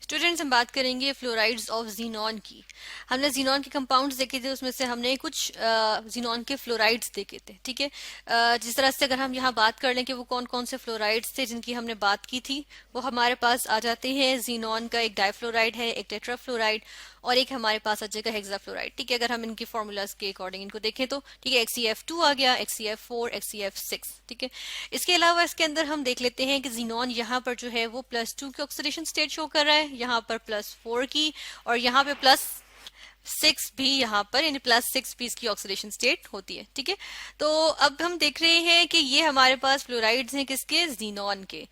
Students, हम बात करेंगे फ्लोराइड्स ऑफ जीनॉन की। हमने जीनॉन के कंपाउंड्स देखे थे, उसमें से हमने कुछ जीनॉन के फ्लोराइड्स देखे थे। ठीक है। जिस तरह से अगर हम यहाँ बात कर लें कि वो कौन कौन से फ्लोराइड्स थे जिनकी हमने बात की थी, वो हमारे पास आ जाते हैं। जीनॉन का एक डाइफ्लोराइड है, एक टेट्राफ्लोराइड, और एक हमारे पास आ जाएगा हेक्साफ्लोराइड। ठीक है, अगर हम इनकी फॉर्मूलाज के अकॉर्डिंग इनको देखें तो ठीक है, XeF2 आ गया, XeF4, XeF6। ठीक है। इसके अलावा इसके अंदर हम देख लेते हैं कि जीनॉन यहाँ पर जो है वो +2 की ऑक्सीडेशन स्टेट शो कर रहा है, यहाँ पर +4 की, और यहाँ पे +6 भी, यहाँ पर यानी +6 भी इसकी ऑक्सीडेशन स्टेट होती है। ठीक है। तो अब हम देख रहे हैं कि ये हमारे पास फ्लोराइड्स हैं किसके, जीनॉन के।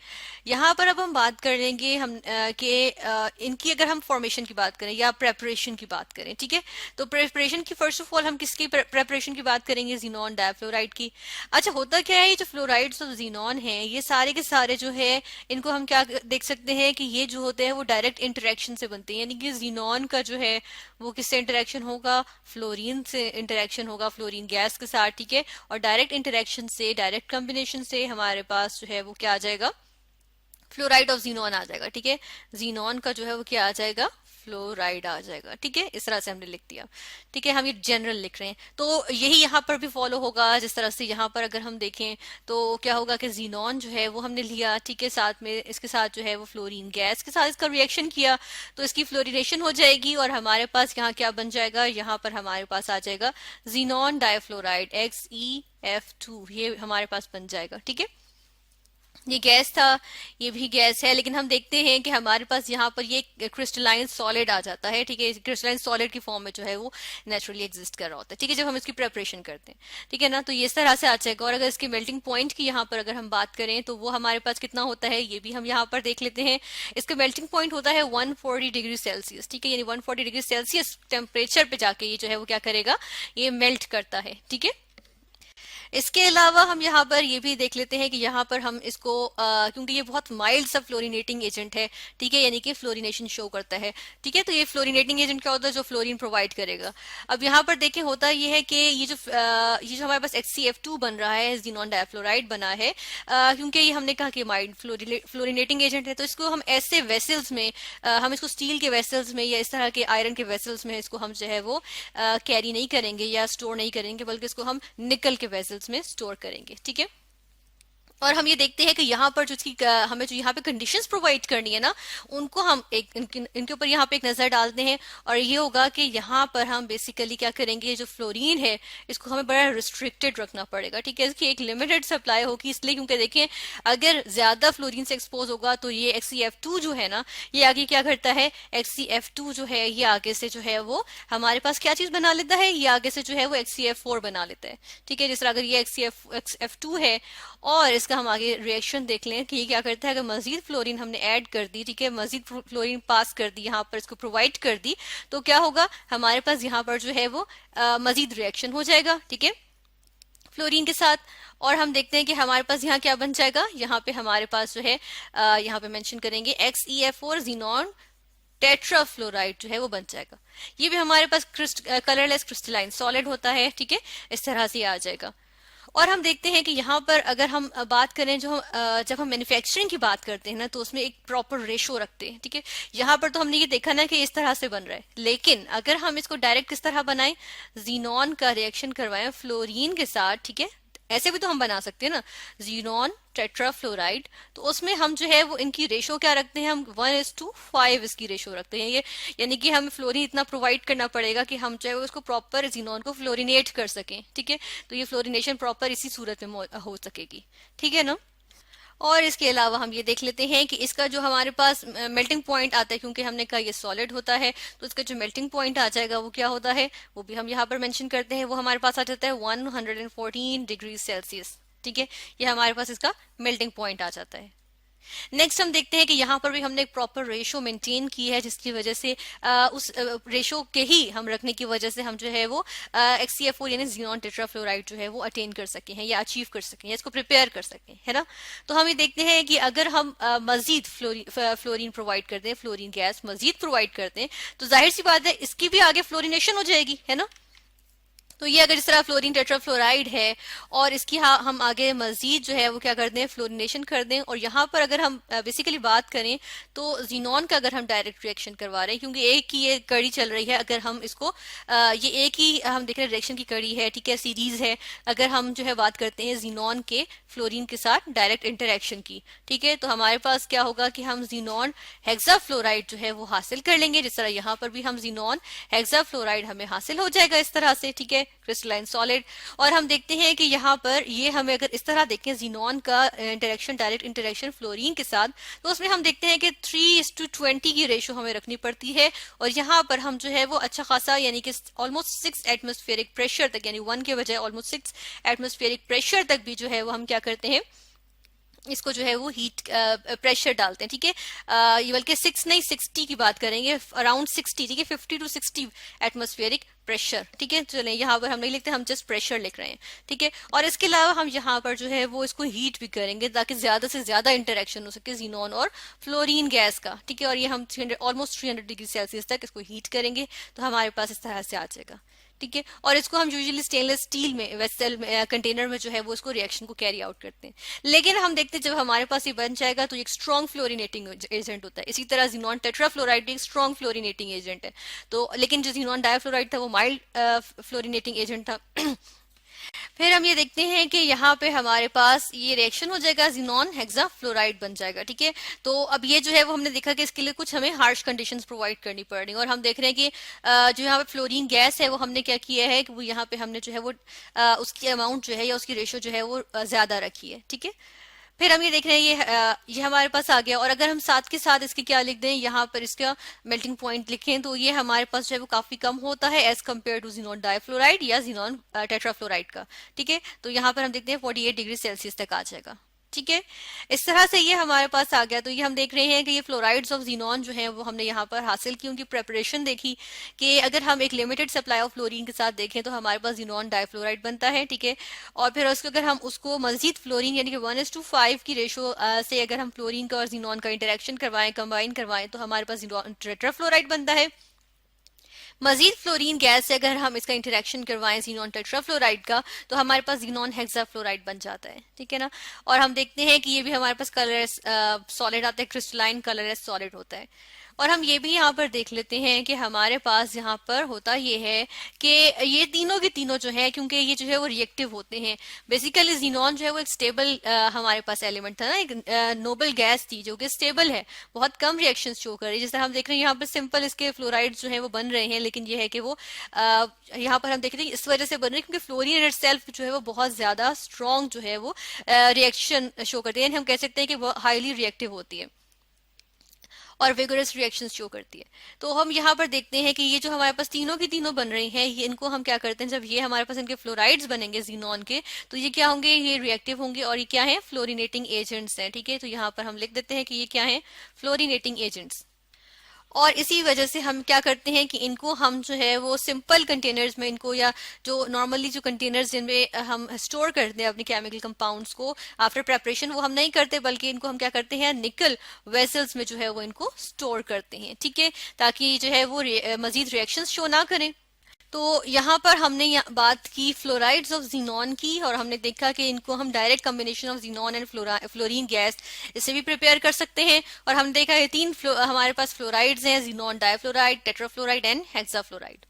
यहाँ पर अब हम बात कर लेंगे हम इनकी अगर हम फॉर्मेशन की बात करें या प्रेपरेशन की बात करें। ठीक है। तो प्रेपरेशन की फर्स्ट ऑफ ऑल हम किसकी प्रेपरेशन की बात करेंगे, जीनॉन डाइफ्लोराइड की। अच्छा, होता क्या है, ये जो फ्लोराइड्स ऑफ जीनॉन है ये सारे के सारे जो है इनको हम क्या देख सकते हैं कि ये जो होते हैं वो डायरेक्ट इंटरेक्शन से बनते हैं। यानी कि जीनॉन का जो है वो किससे इंटरेक्शन होगा, फ्लोरीन से इंटरेक्शन होगा, फ्लोरीन गैस के साथ। ठीक है। और डायरेक्ट इंटरेक्शन से, डायरेक्ट कॉम्बिनेशन से हमारे पास जो है वो क्या आ जाएगा, फ्लोराइड ऑफ जीनॉन आ जाएगा। ठीक है। जीनॉन का जो है वो क्या आ जाएगा, फ्लोराइड आ जाएगा। ठीक है, इस तरह से हमने लिख दिया। ठीक है, हम ये जनरल लिख रहे हैं, तो यही यहाँ पर भी फॉलो होगा। जिस तरह से यहाँ पर अगर हम देखें तो क्या होगा कि जीनॉन जो है वो हमने लिया, ठीक है, साथ में इसके साथ जो है वो फ्लोरीन गैस के साथ इसका रिएक्शन किया, तो इसकी फ्लोरिनेशन हो जाएगी और हमारे पास यहाँ क्या बन जाएगा, यहाँ पर हमारे पास आ जाएगा जीनॉन डाइफ्लोराइड, XeF2, ये हमारे पास बन जाएगा। ठीक है। ये गैस था, ये भी गैस है, लेकिन हम देखते हैं कि हमारे पास यहाँ पर ये क्रिस्टलाइन सॉलिड आ जाता है। ठीक है, क्रिस्टलाइन सॉलिड की फॉर्म में जो है वो नेचुरली एग्जिस्ट कर रहा होता है। ठीक है, जब हम इसकी प्रिपरेशन करते हैं। ठीक है ना, तो ये इस तरह से आ जाएगा। और अगर इसके मेल्टिंग पॉइंट की यहाँ पर अगर हम बात करें तो वो हमारे पास कितना होता है, ये भी हम यहाँ पर देख लेते हैं। इसका मेल्टिंग पॉइंट होता है 140 डिग्री सेल्सियस। ठीक है, यानी 140 डिग्री सेल्सियस टेम्परेचर पे जाके ये जो है वो क्या करेगा, ये मेल्ट करता है। ठीक है। इसके अलावा हम यहाँ पर ये भी देख लेते हैं कि यहाँ पर हम इसको क्योंकि ये बहुत माइल्ड सा फ्लोरिनेटिंग एजेंट है। ठीक है, यानी कि फ्लोरिनेशन शो करता है। ठीक है, तो ये फ्लोरिनेटिंग एजेंट क्या होता है, जो फ्लोरीन प्रोवाइड करेगा। अब यहाँ पर देखें, होता ये है कि ये जो हमारे पास HCF2 बन रहा है, जीनॉन डाइफ्लोराइड बना है, क्योंकि ये हमने कहा कि माइल्ड फ्लोरिनेटिंग एजेंट है, तो इसको हम ऐसे वेसल्स में हम इसको स्टील के वेसल्स में या इस तरह के आयरन के वेसल्स में इसको हम जो है वो कैरी नहीं करेंगे या स्टोर नहीं करेंगे, बल्कि इसको हम निकल के वेसल्स में स्टोर करेंगे। ठीक है। और हम ये देखते हैं कि यहाँ पर जो इसकी हमें जो यहाँ पे कंडीशंस प्रोवाइड करनी है ना, उनको हम एक इनके ऊपर यहाँ पे एक नजर डालते हैं। और ये होगा कि यहाँ पर हम बेसिकली क्या करेंगे, जो फ्लोरीन है इसको हमें बड़ा रिस्ट्रिक्टेड रखना पड़ेगा। ठीक है, इसकी एक लिमिटेड सप्लाई होगी, इसलिए क्योंकि देखें अगर ज्यादा फ्लोरीन से एक्सपोज होगा तो ये XeF2 जो है ना, ये आगे क्या करता है, XeF2 जो है ये आगे से जो है वो हमारे पास क्या चीज बना लेता है, ये आगे से जो है वो XeF4 बना लेता है। ठीक है, जिस तरह अगर ये XeF2 है और इसका हम आगे रिएक्शन देख लें कि ये क्या करता है, अगर मजीद फ्लोरीन हमने ऐड कर दी, ठीक है, मजीद फ्लोरीन पास कर दी, यहाँ पर इसको प्रोवाइड कर दी, तो क्या होगा, हमारे पास यहाँ पर जो है वो मजीद रिएक्शन हो जाएगा। ठीक है, फ्लोरीन के साथ। और हम देखते हैं कि हमारे पास यहाँ क्या बन जाएगा, यहाँ पे हमारे पास जो है यहाँ पे मेंशन करेंगे XeF4 जीनॉन टेट्राफ्लोराइड जो है वो बन जाएगा। ये भी हमारे पास कलरलेस क्रिस्टलाइन सॉलिड होता है। ठीक है, इस तरह से आ जाएगा। और हम देखते हैं कि यहाँ पर अगर हम बात करें, जब हम मैन्युफैक्चरिंग की बात करते हैं ना, तो उसमें एक प्रॉपर रेशो रखते हैं। ठीक है, यहाँ पर तो हमने ये देखा ना कि इस तरह से बन रहा है, लेकिन अगर हम इसको डायरेक्ट किस तरह बनाएं, जीनॉन का रिएक्शन करवाएं फ्लोरीन के साथ। ठीक है, ऐसे भी तो हम बना सकते हैं ना, जीनॉन टेट्राफ्लोराइड, तो उसमें हम जो है वो इनकी रेशो क्या रखते हैं, हम 1:5 इसकी रेशो रखते हैं। ये यानी कि हमें फ्लोरीन इतना प्रोवाइड करना पड़ेगा कि हम जो है उसको प्रॉपर जीनॉन को फ्लोरिनेट कर सकें। ठीक है, तो ये फ्लोरिनेशन प्रॉपर इसी सूरत में हो सकेगी। ठीक है ना। और इसके अलावा हम ये देख लेते हैं कि इसका जो हमारे पास मेल्टिंग पॉइंट आता है, क्योंकि हमने कहा ये सॉलिड होता है, तो इसका जो मेल्टिंग पॉइंट आ जाएगा वो क्या होता है, वो भी हम यहाँ पर मेंशन करते हैं। वो हमारे पास आ जाता है 114 डिग्री सेल्सियस। ठीक है, ये हमारे पास इसका मेल्टिंग पॉइंट आ जाता है। नेक्स्ट हम देखते हैं कि यहाँ पर भी हमने एक प्रॉपर रेशो मेंटेन की है, जिसकी वजह से उस रेशो के ही हम रखने की वजह से हम जो है वो XeF4 यानी जीनॉन टेट्राफ्लोराइड जो है वो अटेन कर सके हैं या अचीव कर सके हैं, इसको प्रिपेयर कर सके, है ना। तो हम ये देखते हैं कि अगर हम मजीद फ्लोरीन प्रोवाइड करते हैं, फ्लोरीन गैस मजीद प्रोवाइड करते हैं, तो जाहिर सी बात है इसकी भी आगे फ्लोरिनेशन हो जाएगी, है ना। तो ये अगर इस तरह फ्लोरीन टेट्राफ्लोराइड है और इसकी हम आगे मजीद जो है वो क्या कर दें, फ्लोरिनेशन कर दें। और यहाँ पर अगर हम बेसिकली बात करें तो जीनॉन का अगर हम डायरेक्ट रिएक्शन करवा रहे हैं, क्योंकि एक ही ये कड़ी चल रही है, अगर हम इसको ये एक ही हम देख रहे हैं रिएक्शन की कड़ी है, ठीक है, सीरीज है। अगर हम जो है बात करते हैं जीनॉन के फ्लोरीन के साथ डायरेक्ट इंटरेक्शन की, ठीक है, तो हमारे पास क्या होगा कि हम जीनॉन हेक्साफ्लोराइड जो है वो हासिल कर लेंगे। जिस तरह यहाँ पर भी हम जीनॉन हेक्साफ्लोराइड हमें हासिल हो जाएगा इस तरह से, ठीक है, क्रिस्टलाइन सॉलिड। और हम देखते हैं कि यहाँ पर ये हमें अगर इस तरह देखें जीनॉन का इंटरेक्शन, डायरेक्ट इंटरेक्शन फ्लोरीन के साथ, तो उसमें हम देखते हैं कि 3:20 की रेशो हमें रखनी पड़ती है। और यहाँ पर हम जो है वो अच्छा खासा यानी कि ऑलमोस्ट 6 एटमॉस्फेरिक प्रेशर तक, यानी 1 के बजाय ऑलमोस्ट 6 एटमॉस्फेरिक प्रेशर तक भी जो है वो हम क्या करते हैं, इसको जो है वो हीट प्रेशर डालते हैं, ठीक है। ये बल्कि 6 नहीं 60 की बात करेंगे, अराउंड 60, ठीक है, 50 to 60 एटमॉस्फेरिक प्रेशर, ठीक है। चलें यहाँ पर हम नहीं लिखते, हम जस्ट प्रेशर लिख रहे हैं, ठीक है। और इसके अलावा हम यहाँ पर जो है वो इसको हीट भी करेंगे ताकि ज्यादा से ज्यादा इंटरेक्शन हो सके जीनॉन और फ्लोरीन गैस का, ठीक है। और ये हम 300 ऑलमोस्ट 300 डिग्री सेल्सियस तक इसको हीट करेंगे तो हमारे पास इस तरह से आ जाएगा, ठीक है। और इसको हम यूजुअली स्टेनलेस स्टील में, वेसल में, कंटेनर में जो है वो इसको रिएक्शन को कैरी आउट करते हैं। लेकिन हम देखते हैं जब हमारे पास ये बन जाएगा तो एक स्ट्रॉन्ग फ्लोरिनेटिंग एजेंट होता है। इसी तरह जीनॉन टेट्राफ्लोराइड भी एक स्ट्रॉन्ग फ्लोरिनेटिंग एजेंट है। तो लेकिन जो जीनॉन डायफ्लोराइड था वो माइल्ड फ्लोरिनेटिंग एजेंट था। फिर हम ये देखते हैं कि यहाँ पे हमारे पास ये रिएक्शन हो जाएगा, जीनॉन हेक्साफ्लोराइड बन जाएगा, ठीक है। तो अब ये जो है वो हमने देखा कि इसके लिए कुछ हमें हार्श कंडीशंस प्रोवाइड करनी पड़ रही है। और हम देख रहे हैं कि जो यहाँ पे फ्लोरीन गैस है वो हमने क्या किया है कि वो यहाँ पे हमने जो है वो उसकी अमाउंट जो है या उसकी रेशो जो है वो ज्यादा रखी है, ठीक है। फिर हम ये देख रहे हैं ये हमारे पास आ गया। और अगर हम साथ के साथ इसके क्या लिख दें, यहाँ पर इसका मेल्टिंग पॉइंट लिखें तो ये हमारे पास जो है वो काफी कम होता है as compare to xenon difluoride या जीनॉन टेट्राफ्लोराइड का, ठीक है। तो यहाँ पर हम देखते हैं 48 डिग्री सेल्सियस तक आ जाएगा, ठीक है। इस तरह से ये हमारे पास आ गया। तो ये हम देख रहे हैं कि ये फ्लोराइड्स ऑफ जीनॉन जो है वो हमने यहाँ पर हासिल की, उनकी प्रेपरेशन देखी कि अगर हम एक लिमिटेड सप्लाई ऑफ फ्लोरीन के साथ देखें तो हमारे पास जीनॉन डाइफ्लोराइड बनता है, ठीक है। और फिर उसको अगर हम उसको मजीद फ्लोरीन यानी कि 1:5 की रेशो से अगर हम फ्लोरीन का और जीनॉन का इंटरेक्शन करवाएं, कंबाइन करवाएं, तो हमारे पास जीनॉन टेट्राफ्लोराइड बनता है। मजीद फ्लोरीन गैस से अगर हम इसका इंटरेक्शन करवाएं जीनॉन टेट्राफ्लोराइड का तो हमारे पास जीनॉन हेक्साफ्लोराइड बन जाता है, ठीक है ना। और हम देखते हैं कि ये भी हमारे पास कलरलेस सॉलिड आता है, क्रिस्टलाइन कलरलेस सॉलिड होता है। और हम ये भी यहाँ पर देख लेते हैं कि हमारे पास यहाँ पर होता ये है कि ये तीनों के तीनों जो है, क्योंकि ये जो है वो रिएक्टिव होते हैं। बेसिकली जीनॉन जो है वो एक स्टेबल हमारे पास एलिमेंट था ना, एक नोबल गैस थी जो कि स्टेबल है, बहुत कम रिएक्शन शो कर रही है। जैसे हम देख रहे हैं यहाँ पर सिंपल इसके फ्लोराइड जो है वो बन रहे हैं, लेकिन ये है कि वो यहाँ पर हम देख रहे हैं इस वजह से बन रहे हैं क्योंकि फ्लोरीन इटसेल्फ जो है वो बहुत ज्यादा स्ट्रॉन्ग जो है वो रिएक्शन शो करती है। हम कह सकते हैं कि वो हाईली रिएक्टिव होती है और विगरस रिएक्शंस शो करती है। तो हम यहाँ पर देखते हैं कि ये जो हमारे पास तीनों की तीनों बन रही हैं, ये इनको हम क्या करते हैं, जब ये हमारे पास इनके फ्लोराइड्स बनेंगे जीनॉन के, तो ये क्या होंगे, ये रिएक्टिव होंगे और ये क्या है, फ्लोरिनेटिंग एजेंट्स हैं, ठीक है। तो यहाँ पर हम लिख देते हैं कि ये क्या है, फ्लोरिनेटिंग एजेंट्स। और इसी वजह से हम क्या करते हैं कि इनको हम जो है वो सिंपल कंटेनर्स में इनको, या जो नॉर्मली जो कंटेनर्स जिनमें हम स्टोर करते हैं अपने केमिकल कंपाउंड्स को आफ्टर प्रेपरेशन, वो हम नहीं करते, बल्कि इनको हम क्या करते हैं, निकल वेसल्स में जो है वो इनको स्टोर करते हैं, ठीक है, ताकि जो है वो मजीद रिएक्शंस शो ना करें। तो यहाँ पर हमने बात की फ्लोराइड्स ऑफ जीनॉन की, और हमने देखा कि इनको हम direct combination of xenon and fluorine gas इससे भी प्रिपेयर कर सकते हैं। और हमने देखा ये तीन हमारे पास फ्लोराइड्स हैं, xenon difluoride, tetrafluoride and hexafluoride.